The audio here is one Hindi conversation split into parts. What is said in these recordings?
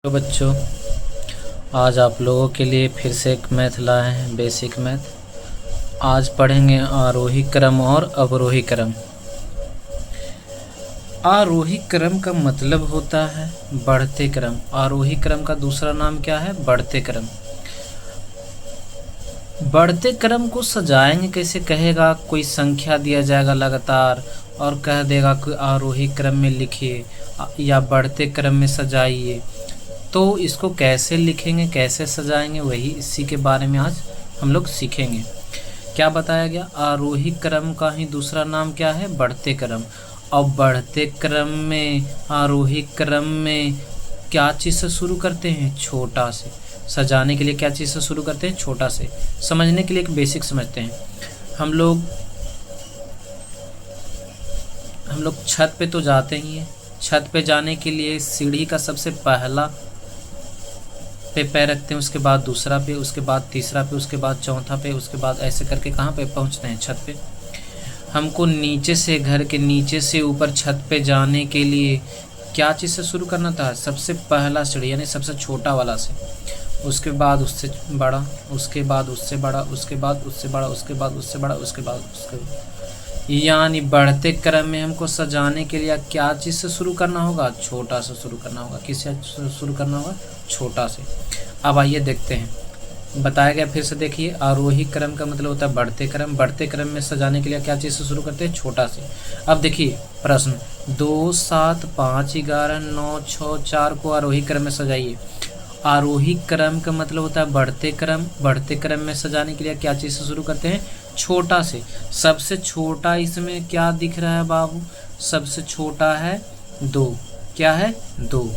तो बच्चों, आज आप लोगों के लिए फिर से एक मैथ लाए हैं, बेसिक मैथ। आज पढ़ेंगे आरोही क्रम और अवरोही क्रम। आरोही क्रम का मतलब होता है बढ़ते क्रम। आरोही क्रम का दूसरा नाम क्या है? बढ़ते क्रम। बढ़ते क्रम को सजाएंगे कैसे? कहेगा कोई संख्या दिया जाएगा लगातार और कह देगा कि आरोही क्रम में लिखिए या बढ़ते क्रम में सजाइए। तो इसको कैसे लिखेंगे, कैसे सजाएंगे, वही इसी के बारे में आज हम लोग सीखेंगे। क्या बताया गया? आरोही क्रम का ही दूसरा नाम क्या है? बढ़ते क्रम। और बढ़ते क्रम में, आरोही क्रम में क्या चीज़ से शुरू करते हैं? छोटा से। सजाने के लिए क्या चीज़ से शुरू करते हैं? छोटा से। समझने के लिए एक बेसिक समझते हैं। हम लोग छत पे तो जाते ही हैं। छत पे जाने के लिए सीढ़ी का सबसे पहला पे पैर रखते हैं, उसके बाद दूसरा पे, उसके बाद तीसरा पे, उसके बाद चौथा पे, उसके बाद ऐसे करके कहाँ पे पहुँचते हैं? छत पे। हमको नीचे से, घर के नीचे से ऊपर छत पे जाने के लिए क्या चीज़ से शुरू करना था? सबसे पहला सीढ़ी यानी सबसे छोटा वाला से, उसके बाद उससे बड़ा, उसके बाद उससे बड़ा, उसके बाद उससे बड़ा, उसके बाद उससे बड़ा, उसके बाद उसके, यानी बढ़ते क्रम में हमको सजाने के लिए क्या चीज़ से शुरू करना होगा? छोटा से शुरू करना होगा। किससे शुरू करना होगा? छोटा से। अब आइए देखते हैं। बताया गया फिर से देखिए, आरोही क्रम का मतलब होता है बढ़ते क्रम। बढ़ते क्रम में सजाने के लिए क्या चीज़ से शुरू करते हैं? छोटा से। अब देखिए प्रश्न, 2, 7, 5, 11, 9, 6, 4 को आरोही क्रम में सजाइए। आरोही क्रम का मतलब होता है बढ़ते क्रम। बढ़ते क्रम में सजाने के लिए क्या चीज़ से शुरू करते हैं? छोटा से। सबसे छोटा इसमें क्या दिख रहा है बाबू? सबसे छोटा है 2। क्या है? 2।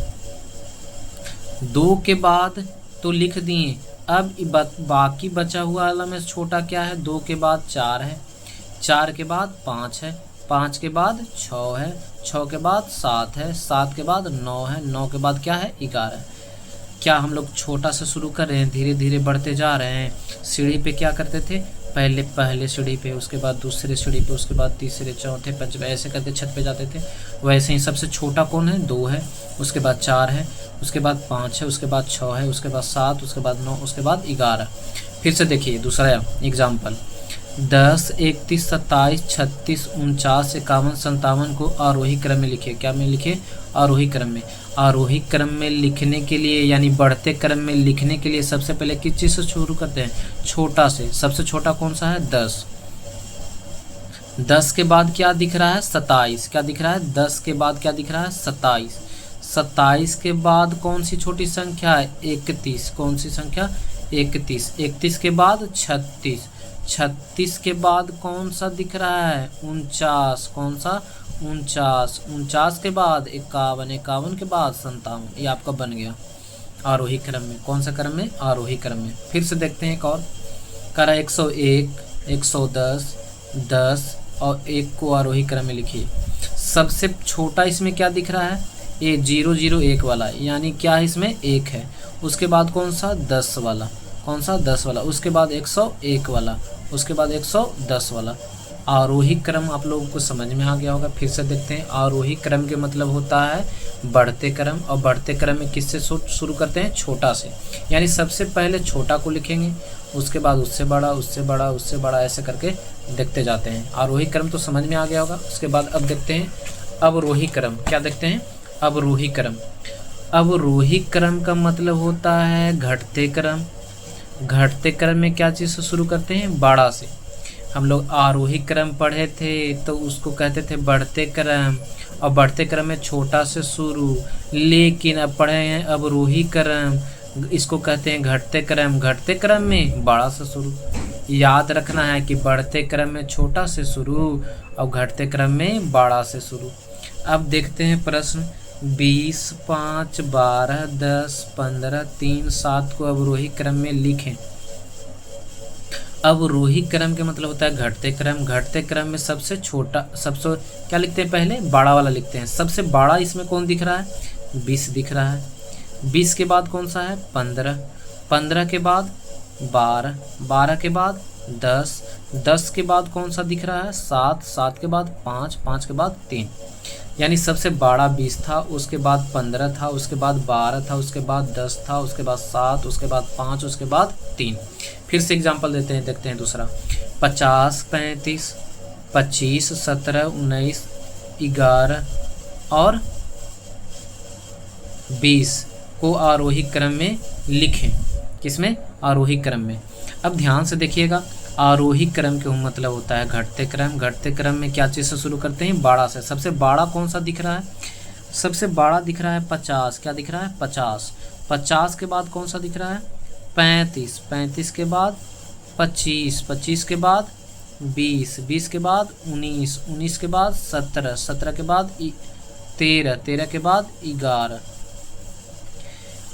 2 के बाद तो लिख दिए। अब बाकी बचा हुआ वाला में छोटा क्या है? 2 के बाद 4 है, 4 के बाद 5 है, 5 के बाद 6 है, 6 के बाद 7 है, 7 के बाद 9 है, 9 के बाद क्या है? 11। क्या हम लोग छोटा से शुरू कर रहे हैं, धीरे धीरे बढ़ते जा रहे हैं। सीढ़ी पे क्या करते थे? पहले सीढ़ी पे, उसके बाद दूसरे सीढ़ी पे, उसके बाद तीसरे, चौथे, पांचवे, ऐसे करके छत पे जाते थे। वैसे ही सबसे छोटा कौन है? 2 है, उसके बाद 4 है, उसके बाद 5 है, उसके बाद 6 है, उसके बाद 7, उसके बाद 9, उसके बाद 11। फिर से देखिए दूसरा एग्जाम्पल, 10, 31, 27, 36, 49, 51, 57 को आरोही क्रम में लिखिए। क्या में लिखिए? आरोही क्रम में। आरोही क्रम में लिखने के लिए यानी बढ़ते क्रम में लिखने के लिए सबसे पहले किस चीज़ से शुरू करते हैं? छोटा से। सबसे छोटा कौन सा है? 10। 10 के बाद क्या दिख रहा है? 27। क्या दिख रहा है? 10 के बाद क्या दिख रहा है? 27। 27 के बाद कौन सी छोटी संख्या है? 31। कौन सी संख्या? 31। 31 के बाद 36। 36 के बाद कौन सा दिख रहा है? 49। कौन सा? 49। 49 के बाद 51। 51 के बाद 57। ये आपका बन गया आरोही क्रम में। कौन सा क्रम में? आरोही क्रम में। फिर से देखते हैं एक और। करा 101, 110, 10 और 1 को आरोही क्रम में लिखिए। सबसे छोटा इसमें क्या दिख रहा है? ये 001 वाला, यानी क्या है इसमें? 1 है। उसके बाद कौन सा? 10 वाला। कौन सा? 10 वाला। उसके बाद 101 वाला, उसके बाद 110 वाला। आरोही क्रम आप लोगों को समझ में आ गया होगा। फिर से देखते हैं। आरोही क्रम के मतलब होता है बढ़ते क्रम, और बढ़ते क्रम में किससे शुरू करते हैं? छोटा से। यानी सबसे पहले छोटा को लिखेंगे, उसके बाद उससे बड़ा, उससे बड़ा, उससे बड़ा, ऐसे करके देखते जाते हैं। आरोही क्रम तो समझ में आ गया होगा। उसके बाद अब देखते हैं अवरोही क्रम। क्या देखते हैं? अवरोही क्रम। अवरोही क्रम का मतलब होता है घटते क्रम। घटते क्रम में क्या चीज़ से शुरू करते हैं? बड़ा से। हम लोग आरोही क्रम पढ़े थे तो उसको कहते थे बढ़ते क्रम, और बढ़ते क्रम में छोटा से शुरू। लेकिन अब पढ़े हैं अवरोही क्रम, इसको कहते हैं घटते क्रम। घटते क्रम में बड़ा से शुरू। याद रखना है कि बढ़ते क्रम में छोटा से शुरू और घटते क्रम में बड़ा से शुरू। अब देखते हैं प्रश्न, 20, 5, 12, 10, 15, 3, 7 को अवरोही क्रम में लिखें। अवरोही क्रम के मतलब होता है घटते क्रम। घटते क्रम में सबसे छोटा, सबसे क्या लिखते हैं? पहले बड़ा वाला लिखते हैं। सबसे बड़ा इसमें कौन दिख रहा है? 20 दिख रहा है। 20 के बाद कौन सा है? 15। 15 के बाद 12। 12 के बाद 10। 10 के बाद कौन सा दिख रहा है? 7। 7 के बाद 5। 5 के बाद 3। यानी सबसे बड़ा 20 था, उसके बाद 15 था, उसके बाद 12 था, उसके बाद 10 था, उसके बाद 7, उसके बाद 5, उसके बाद 3। फिर से एग्जांपल देते हैं, देखते हैं दूसरा। 50, 35, 25, 17, 19, 11 और 20 को आरोही क्रम में लिखें। किसमें? आरोही क्रम में। अब ध्यान से देखिएगा, आरोही क्रम का मतलब होता है घटते क्रम। घटते क्रम में क्या चीज़ से शुरू करते हैं? बड़ा से। सबसे बड़ा कौन सा दिख रहा है? सबसे बड़ा दिख रहा है 50। क्या दिख रहा है? 50। 50 के बाद कौन सा दिख रहा है? 35। 35 के बाद 25। 25 के बाद 20। 20 के बाद 19। 19 के बाद 17। 17 के बाद 13। 13 के बाद 11।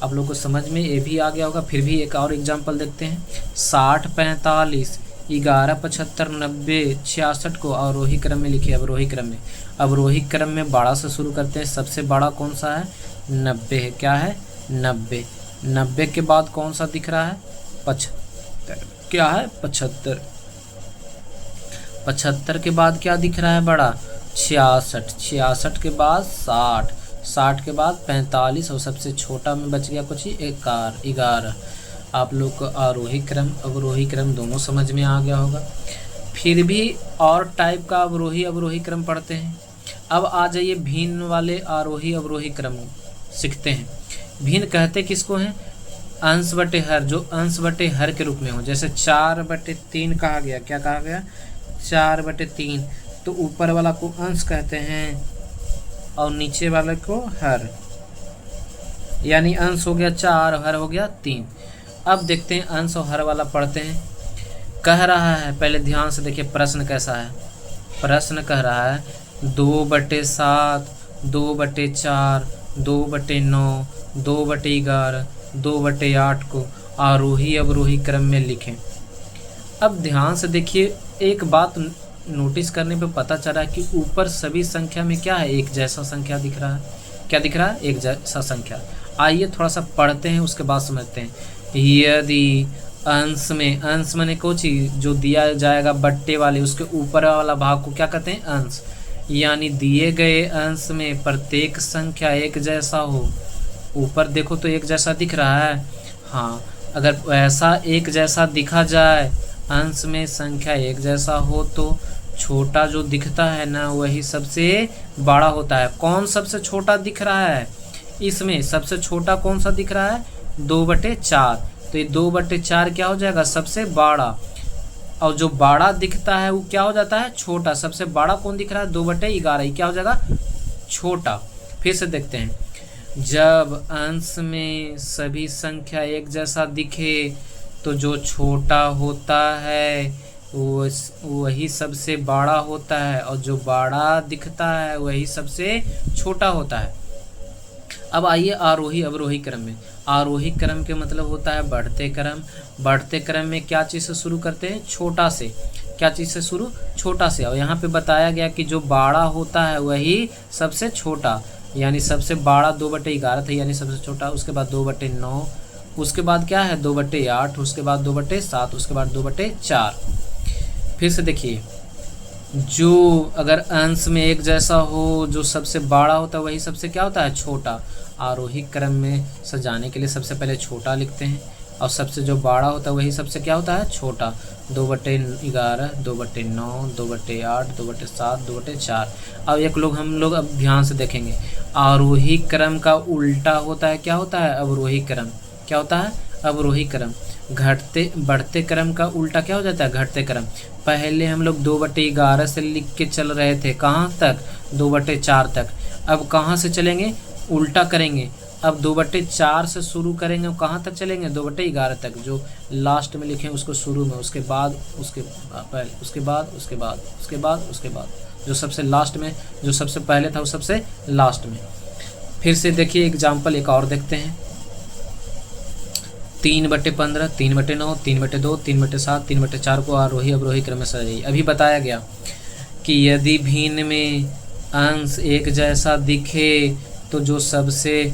आप लोग को समझ में ये भी आ गया होगा। फिर भी एक और एग्जांपल देखते हैं। 60, 45, 11, 75, 90, 66 को अवरोही क्रम में लिखिए। अवरोही क्रम में। अवरोही क्रम में बड़ा से शुरू करते हैं। सबसे बड़ा कौन सा है? 90 है। क्या है? 90। 90 के बाद कौन सा दिख रहा है? 75। क्या है? 75। 75 के बाद क्या दिख रहा है बड़ा? 66। 66 के बाद 60। 60 के बाद 45 और सबसे छोटा में बच गया कुछ ही 11। आप लोग को आरोही क्रम अवरोही क्रम दोनों समझ में आ गया होगा। फिर भी और टाइप का अवरोही क्रम पढ़ते हैं। अब आ जाइए भिन्न वाले आरोही अवरोही क्रम सीखते हैं। भिन्न कहते किसको हैं? अंश बटे हर, जो अंश बटे हर के रूप में हो। जैसे 4/3 कहा गया। क्या कहा गया? 4/3। तो ऊपर वाला को अंश कहते हैं और नीचे वाले को हर, यानी अंश हो गया 4, हर हो गया 3। अब देखते हैं अंश और हर वाला पढ़ते हैं। कह रहा है, पहले ध्यान से देखिए प्रश्न कैसा है। प्रश्न कह रहा है 2/7, 2/4, 2/9, 2/11, 2/8 को आरोही अवरोही क्रम में लिखें। अब ध्यान से देखिए, एक बात नोटिस करने पे पता चला है कि ऊपर सभी संख्या में क्या है? एक जैसा संख्या दिख रहा है। क्या दिख रहा है? एक जैसा संख्या। आइए थोड़ा सा पढ़ते हैं, उसके बाद समझते हैं। यदि अंश में, अंश माने कोई चीज जो दिया जाएगा बट्टे वाले, उसके ऊपर वाला भाग को क्या कहते हैं? अंश। यानी दिए गए अंश में प्रत्येक संख्या एक जैसा हो। ऊपर देखो तो एक जैसा दिख रहा है। हाँ, अगर ऐसा एक जैसा दिखा जाए, अंश में संख्या एक जैसा हो, तो छोटा जो दिखता है ना, वही सबसे बड़ा होता है। कौन सबसे छोटा दिख रहा है? इसमें सबसे छोटा कौन सा दिख रहा है? 2/4। तो ये 2/4 क्या हो जाएगा? सबसे बड़ा। और जो बड़ा दिखता है वो क्या हो जाता है? छोटा। सबसे बड़ा कौन दिख रहा है? 2/11। ये क्या हो जाएगा? छोटा। फिर से देखते हैं। जब अंश में सभी संख्या एक जैसा दिखे तो जो छोटा होता है वही सबसे बड़ा होता है, और जो बड़ा दिखता है वही सबसे छोटा होता है। अब आइए आरोही अवरोही क्रम में। आरोही क्रम के मतलब होता है बढ़ते क्रम। बढ़ते क्रम में क्या चीज़ से शुरू करते हैं? छोटा से। क्या चीज़ से शुरू? छोटा से। और यहाँ पे बताया गया कि जो बड़ा होता है वही सबसे छोटा, यानी सबसे बड़ा 2/11 था, यानी सबसे छोटा। उसके बाद 2/9, उसके बाद क्या है? 2/8, उसके बाद 2/7, उसके बाद 2/4। फिर से देखिए, जो अगर अंश में एक जैसा हो, जो सबसे बड़ा होता है वही सबसे क्या होता है? छोटा। आरोही क्रम में सजाने के लिए सबसे पहले छोटा लिखते हैं, और सबसे जो बड़ा होता है वही सबसे क्या होता है? छोटा। 2/11, 2/9, 2/8, 2/7, 2/4। अब हम लोग अब ध्यान से देखेंगे। आरोही क्रम का उल्टा होता है, क्या होता है? अवरोही क्रम। क्या होता है? अवरोही क्रम। घटते बढ़ते क्रम का उल्टा क्या हो जाता है? घटते क्रम। पहले हम लोग 2/11 से लिख के चल रहे थे, कहाँ तक? 2/4 तक। अब कहाँ से चलेंगे? उल्टा करेंगे। अब 2/4 से शुरू करेंगे, कहाँ तक चलेंगे? 2/11 तक। जो लास्ट में लिखे उसको शुरू में, उसके बाद उसके पहले, उसके बाद उसके बाद उसके बाद उसके बाद, जो सबसे लास्ट में, जो सबसे पहले था वो सबसे लास्ट में। फिर से देखिए एग्जाम्पल एक और देखते हैं। 3/15, 3/9, 3/2, 3/7, 3/4 को आरोही अवरोही क्रम में सजाइए। अभी बताया गया कि यदि भिन्न में अंश एक जैसा दिखे तो जो सबसे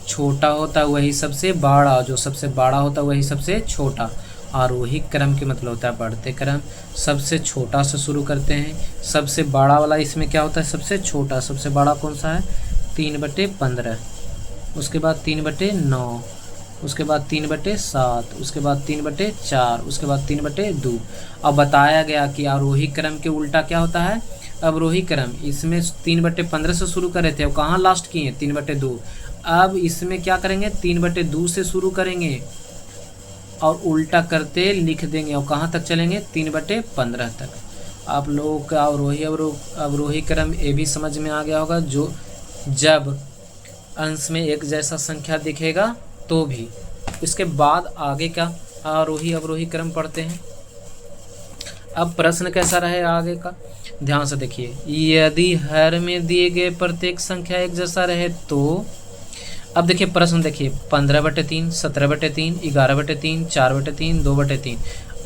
छोटा होता है वही सबसे बड़ा, जो सबसे बड़ा होता है वही सबसे छोटा। आरोही क्रम के मतलब होता है बढ़ते क्रम। सबसे छोटा से शुरू करते हैं, सबसे बड़ा वाला इसमें क्या होता है, सबसे छोटा। सबसे बड़ा कौन सा है, 3/15, उसके बाद 3/9, उसके बाद 3/7, उसके बाद 3/4, उसके बाद 3/2। अब बताया गया कि आरोही क्रम के उल्टा क्या होता है, अवरोही क्रम। इसमें 3/15 से शुरू करे थे, अब कहाँ लास्ट किए, 3/2। अब इसमें क्या करेंगे, 3/2 से शुरू करेंगे और उल्टा करते लिख देंगे और कहाँ तक चलेंगे, 3/15 तक। आप लोगों का अवरोही क्रम ये भी समझ में आ गया होगा। जो जब अंश में एक जैसा संख्या दिखेगा तो भी। इसके बाद आगे का आरोही अवरोही क्रम पढ़ते हैं। अब प्रश्न कैसा रहे आगे का, ध्यान से देखिए। यदि हर में दिए गए प्रत्येक संख्या एक जैसा रहे तो, अब देखिए प्रश्न देखिए, 15/3, 17/3, 11/3, 4/3, 2/3।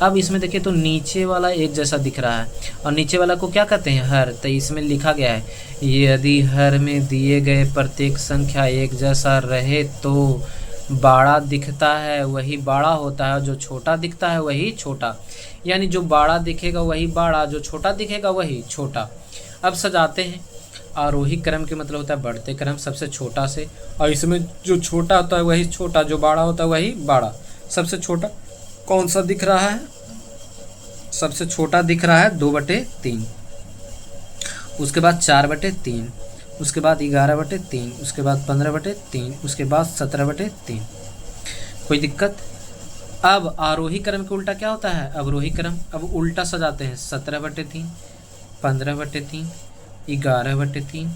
अब इसमें देखिए तो नीचे वाला एक जैसा दिख रहा है और नीचे वाला को क्या कहते हैं, हर। तो इसमें लिखा गया है यदि हर में दिए गए प्रत्येक संख्या एक जैसा रहे तो बड़ा दिखता है वही बड़ा होता है और जो छोटा दिखता है वही छोटा। यानी जो बड़ा दिखेगा वही बड़ा, जो छोटा दिखेगा वही छोटा। अब सजाते हैं। आरोही क्रम के मतलब होता है बढ़ते क्रम सबसे छोटा से, और इसमें जो छोटा होता है वही छोटा, जो बड़ा होता है वही बड़ा। सबसे छोटा कौन सा दिख रहा है, सबसे छोटा दिख रहा है 2/3, उसके बाद 4/3, उसके बाद 11/3, उसके बाद 15/3, उसके बाद 17/3। कोई दिक्कत। अब आरोही क्रम के उल्टा क्या होता है, अवरोही क्रम। अब उल्टा सजाते हैं, 17/3, 15/3, 11/3,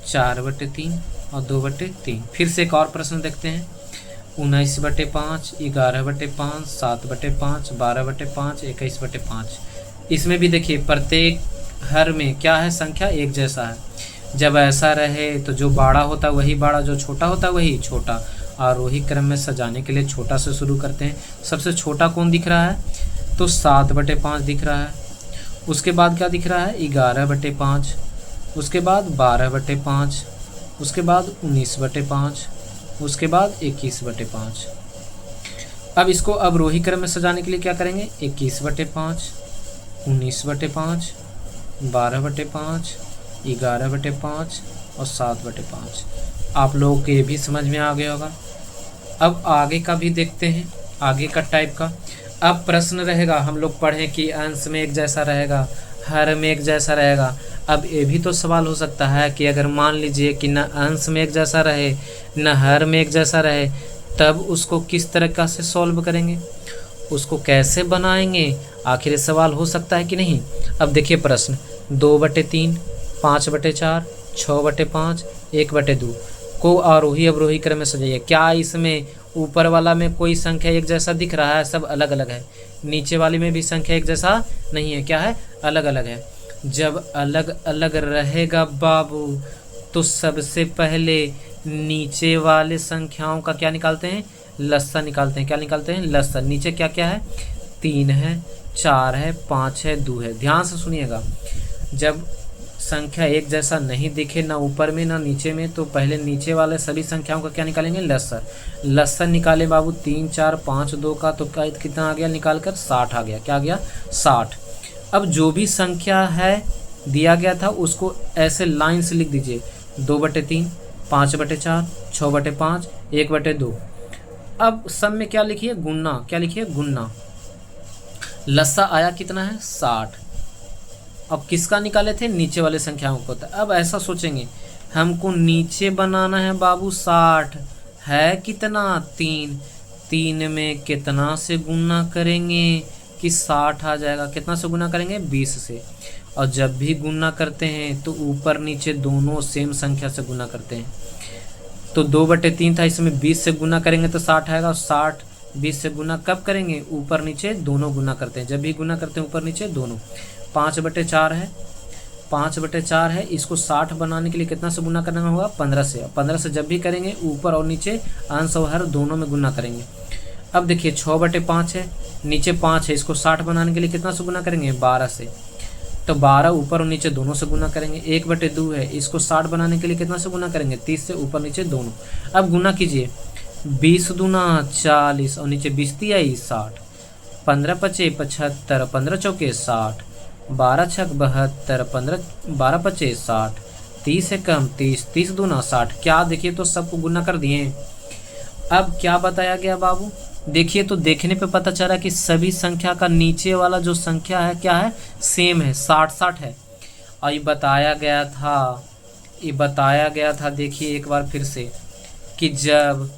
4/3 और 2/3। फिर से एक और प्रश्न देखते हैं, 19/5, 11/5, 7/5, 12/5, 21/5। इसमें भी देखिए प्रत्येक हर में क्या है, संख्या एक जैसा है। जब ऐसा रहे तो जो बड़ा होता है वही बड़ा, जो छोटा होता है वही छोटा। आरोही क्रम में सजाने के लिए छोटा से शुरू करते हैं। सबसे छोटा कौन दिख रहा है, तो 7/5 दिख रहा है। उसके बाद क्या दिख रहा है, 11/5, उसके बाद 12/5, उसके बाद 19/5, उसके बाद 21/5। अब इसको अवरोही क्रम में सजाने के लिए क्या करेंगे, 21/5, 19/5, 12/5, 11/5 और 7/5। आप लोगों को ये भी समझ में आ गया होगा। अब आगे का भी देखते हैं, आगे का टाइप का। अब प्रश्न रहेगा, हम लोग पढ़ें कि अंश में एक जैसा रहेगा, हर में एक जैसा रहेगा। अब ये भी तो सवाल हो सकता है कि अगर मान लीजिए कि न अंश में एक जैसा रहे न हर में एक जैसा रहे, तब उसको किस तरीक़ा से सॉल्व करेंगे, उसको कैसे बनाएंगे, आखिर सवाल हो सकता है कि नहीं। अब देखिए प्रश्न, 2/3, 5/4, 6/5, 1/2 को आरोही अवरोही क्रम में सजाइए। क्या इसमें ऊपर वाला में कोई संख्या एक जैसा दिख रहा है, सब अलग अलग है। नीचे वाली में भी संख्या एक जैसा नहीं है, क्या है, अलग अलग है। जब अलग अलग रहेगा बाबू तो सबसे पहले नीचे वाले संख्याओं का क्या निकालते हैं, लस्सा निकालते हैं। क्या निकालते हैं, लस्सा। नीचे क्या क्या है, 3 है, 4 है, 5 है, 2 है। ध्यान से सुनिएगा, जब संख्या एक जैसा नहीं दिखे ना ऊपर में ना नीचे में, तो पहले नीचे वाले सभी संख्याओं का क्या निकालेंगे, लस्सा। लस्सा निकाले बाबू 3, 4, 5, 2 का, तो कितना आ गया, निकाल कर 60 आ गया। क्या आ गया, 60। अब जो भी संख्या है दिया गया था उसको ऐसे लाइन से लिख दीजिए, 2/3, 5/4, 6/5, 1/2। अब सब में क्या लिखिए, गुन्ना। क्या लिखिए, गुन्ना। लस्सा आया कितना है, 60। अब किसका निकाले थे, नीचे वाले संख्याओं को। अब ऐसा सोचेंगे, हमको नीचे बनाना है बाबू 60, है कितना, 3। 3 में कितना से गुना करेंगे कि 60 आ जाएगा। कितना से गुना करेंगे, 20 से। और जब भी गुना करते हैं तो ऊपर नीचे दोनों सेम संख्या से गुना करते हैं। तो 2/3 था, इसमें 20 से गुना करेंगे तो 60 आएगा। और 60 20 से गुना कब करेंगे, ऊपर नीचे दोनों गुना करते हैं। जब भी गुना करते हैं ऊपर नीचे दोनों। 5/4 है, 5/4 है, इसको 60 बनाने के लिए कितना से गुना करना होगा, 15 से। 15 से जब भी करेंगे ऊपर और नीचे अंश और हर दोनों में गुना करेंगे। अब देखिए 6/5 है, नीचे 5 है, इसको 60 बनाने के लिए कितना से गुना करेंगे, 12 से। तो 12 ऊपर और नीचे दोनों से गुना करेंगे। 1/2 है, इसको 60 बनाने के लिए कितना से गुना करेंगे, 30 से, ऊपर नीचे दोनों। अब गुना कीजिए, 20 दूना 40 और नीचे 20 दिया 60। 15 पचे 75, 15 चौके 60, 12 छक 72, 12 पचे 60, 30 से कम 30, 30 दूना 60। क्या देखिए तो सबको गुना कर दिए। अब क्या बताया गया बाबू, देखिए तो देखने पे पता चला कि सभी संख्या का नीचे वाला जो संख्या है क्या है, सेम है, 60-60 है। और ये बताया गया था देखिए एक बार फिर से कि जब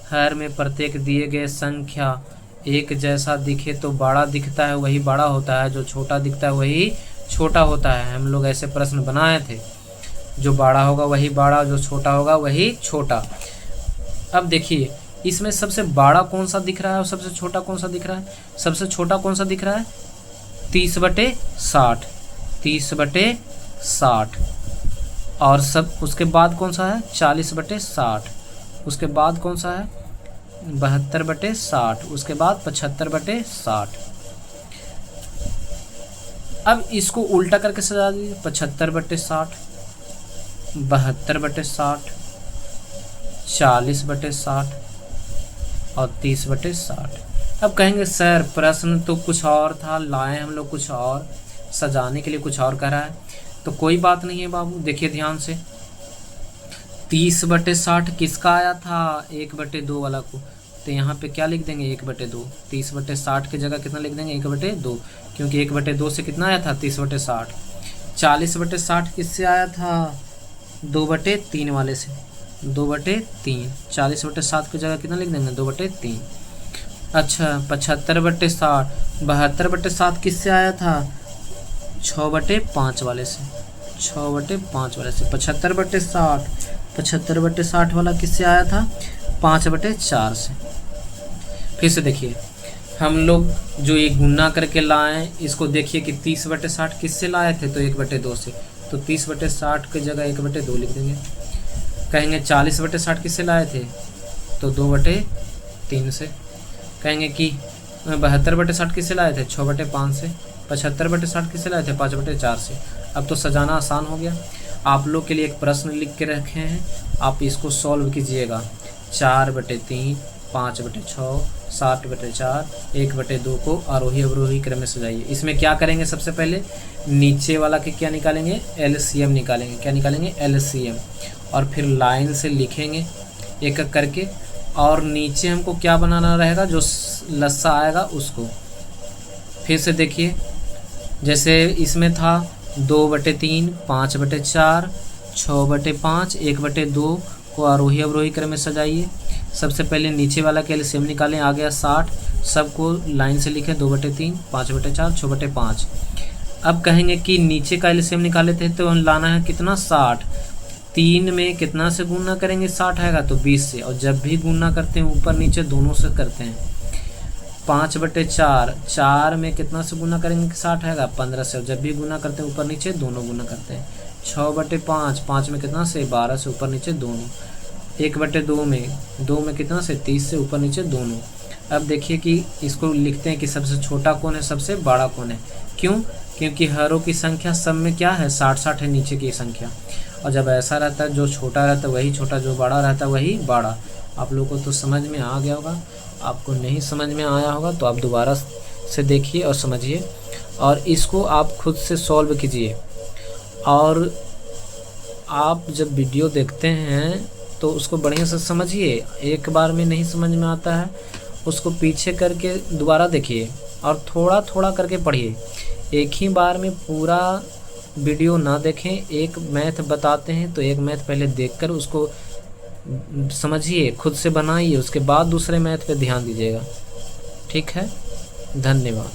हर में प्रत्येक दिए गए संख्या एक जैसा दिखे तो बड़ा दिखता है वही बड़ा होता है, जो छोटा दिखता है वही छोटा होता है। हम लोग ऐसे प्रश्न बनाए थे, जो बड़ा होगा वही बड़ा, जो छोटा होगा वही छोटा। अब देखिए इसमें सबसे बड़ा कौन सा दिख रहा है और सबसे छोटा कौन सा दिख रहा है। सबसे छोटा कौन सा दिख रहा है, 30/60, 30/60। और सब उसके बाद कौन सा है, 40/60। उसके बाद कौन सा है, 72/60। उसके बाद 75/60। अब इसको उल्टा करके सजा दीजिए, 75/60, 72/60, 40/60 और 30/60। अब कहेंगे सर प्रश्न तो कुछ और था, लाए हम लोग कुछ और, सजाने के लिए कुछ और करा है। तो कोई बात नहीं है बाबू, देखिए ध्यान से, 30/60 किसका आया था, 1/2 वाला को। तो यहाँ पे क्या लिख देंगे, 1/2। 30/60 की जगह कितना लिख देंगे, 1/2, क्योंकि 1/2 से कितना आया था, 30/60। 40/60 किससे आया था, 2/3 वाले से, 2/3। 40/60 की जगह कितना लिख देंगे, 2/3। अच्छा 75/60, 72/60 किससे आया था, 6/5 वाले से, 6/5 वाले से। 75/60, 75/60 वाला किससे आया था, 5/4 से। फिर से देखिए हम लोग जो ये गुना करके लाए, इसको देखिए कि 30/60 किससे लाए थे, तो 1/2 से। तो 30/60 की जगह 1/2 लिख देंगे। कहेंगे 40/60 किससे लाए थे, तो 2/3 से। कहेंगे कि 72/60 किससे लाए थे, 6/5 से। 75/60 किससे लाए थे, 5/4 से। अब तो सजाना आसान हो गया। आप लोग के लिए एक प्रश्न लिख के रखे हैं, आप इसको सॉल्व कीजिएगा। 4/3, 5/6, 7/4, 1/2 को आरोही अवरोही क्रम में सजाइए। इसमें क्या करेंगे, सबसे पहले नीचे वाला के क्या निकालेंगे, एलसीएम निकालेंगे। क्या निकालेंगे, एलसीएम। और फिर लाइन से लिखेंगे एक एक करके, और नीचे हमको क्या बनाना रहेगा, जो लस्सा आएगा उसको। फिर से देखिए, जैसे इसमें था 2/3, 5/4, 6/5, 1/2 को आरोही अवरोही क्रम में सजाइए। सबसे पहले नीचे वाला के एलसीएम निकालें, आ गया 60। सबको लाइन से लिखें, 2/3, 5/4, 6/5। अब कहेंगे कि नीचे का एलसीएम निकाले थे तो लाना है कितना, 60। 3 में कितना से गुना करेंगे, 60 आएगा तो 20 से। और जब भी गुना करते हैं ऊपर नीचे दोनों से करते हैं। 5/4, 4 में कितना से गुना करेंगे, 60 आएगा, 15 से। और जब भी गुना करते हैं ऊपर नीचे दोनों गुना करते हैं। 6/5, 5 में कितना से, 12 से, ऊपर नीचे दोनों। 1/2 में, 2 में कितना से, 30 से, ऊपर नीचे दोनों। अब देखिए कि इसको लिखते हैं कि सबसे छोटा कौन है, सबसे बड़ा कौन है। क्यों, क्योंकि हरों की संख्या सब में क्या है, 60-60 है नीचे की संख्या। और जब ऐसा रहता है, जो छोटा रहता है वही छोटा, जो बड़ा रहता है वही बड़ा। आप लोगों को तो समझ में आ गया होगा। आपको नहीं समझ में आया होगा तो आप दोबारा से देखिए और समझिए, और इसको आप खुद से सॉल्व कीजिए। और आप जब वीडियो देखते हैं तो उसको बढ़िया से समझिए। एक बार में नहीं समझ में आता है, उसको पीछे करके दोबारा देखिए और थोड़ा थोड़ा करके पढ़िए। एक ही बार में पूरा वीडियो ना देखें। एक मैथ बताते हैं तो एक मैथ पहले देखकर उसको समझिए, खुद से बनाइए, उसके बाद दूसरे मैथ पे ध्यान दीजिएगा। ठीक है, धन्यवाद।